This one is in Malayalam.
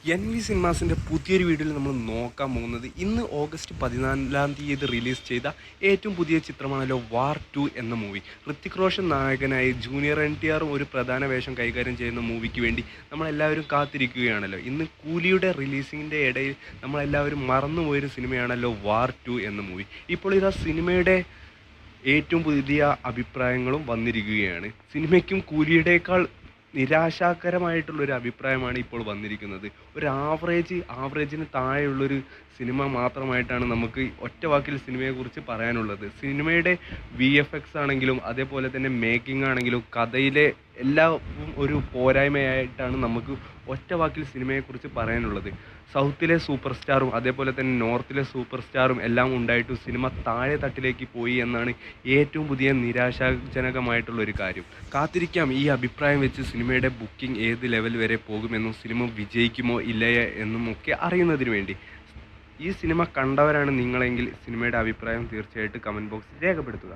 എൻ വി സിനിമാസിൻ്റെ പുതിയൊരു വീഡിയോയിൽ നമ്മൾ നോക്കാൻ പോകുന്നത് ഇന്ന് ഓഗസ്റ്റ് 14-ാം തീയതി റിലീസ് ചെയ്ത ഏറ്റവും പുതിയ ചിത്രമാണല്ലോ വാർ 2 എന്ന മൂവി. ഋത്തിക് റോഷൻ നായകനായി ജൂനിയർ NTR ഒരു പ്രധാന വേഷം കൈകാര്യം ചെയ്യുന്ന മൂവിക്ക് വേണ്ടി നമ്മളെല്ലാവരും കാത്തിരിക്കുകയാണല്ലോ. ഇന്ന് കൂലിയുടെ റിലീസിങ്ങിൻ്റെ ഇടയിൽ നമ്മളെല്ലാവരും മറന്നുപോയൊരു സിനിമയാണല്ലോ വാർ 2 എന്ന മൂവി. ഇപ്പോൾ ഇതാ സിനിമയുടെ ഏറ്റവും പുതിയ അഭിപ്രായങ്ങളും വന്നിരിക്കുകയാണ്. സിനിമയ്ക്കും കൂലിയുടേക്കാൾ നിരാശാകരമായിട്ടുള്ളൊരു അഭിപ്രായമാണ് ഇപ്പോൾ വന്നിരിക്കുന്നത്. ഒരു ആവറേജിന് താഴെയുള്ളൊരു സിനിമ മാത്രമായിട്ടാണ് നമുക്ക് ഒറ്റ വാക്കിൽ സിനിമയെക്കുറിച്ച് പറയാനുള്ളത്. സിനിമയുടെ VFX ആണെങ്കിലും അതേപോലെ തന്നെ മേക്കിംഗ് ആണെങ്കിലും കഥയിലെ എല്ലാം ഒരു പോരായ്മയായിട്ടാണ് നമുക്ക് ഒറ്റ വാക്കിൽ സിനിമയെക്കുറിച്ച് പറയാനുള്ളത്. സൗത്തിലെ സൂപ്പർ സ്റ്റാറും അതേപോലെ തന്നെ നോർത്തിലെ സൂപ്പർ സ്റ്റാറും എല്ലാം ഉണ്ടായിട്ടും സിനിമ താഴെ തട്ടിലേക്ക് പോയി എന്നാണ് ഏറ്റവും പുതിയ നിരാശാജനകമായിട്ടുള്ളൊരു കാര്യം. കാത്തിരിക്കാം ഈ അഭിപ്രായം വെച്ച് സിനിമയുടെ ബുക്കിംഗ് ഏത് ലെവൽ വരെ പോകുമെന്നും സിനിമ വിജയിക്കുമോ ഇല്ലയോ എന്നും ഒക്കെ അറിയുന്നതിന് വേണ്ടി. ഈ സിനിമ കണ്ടവരാണ് നിങ്ങളെങ്കിൽ സിനിമയുടെ അഭിപ്രായം തീർച്ചയായിട്ടും കമൻറ്റ് ബോക്സിൽ രേഖപ്പെടുത്തുക.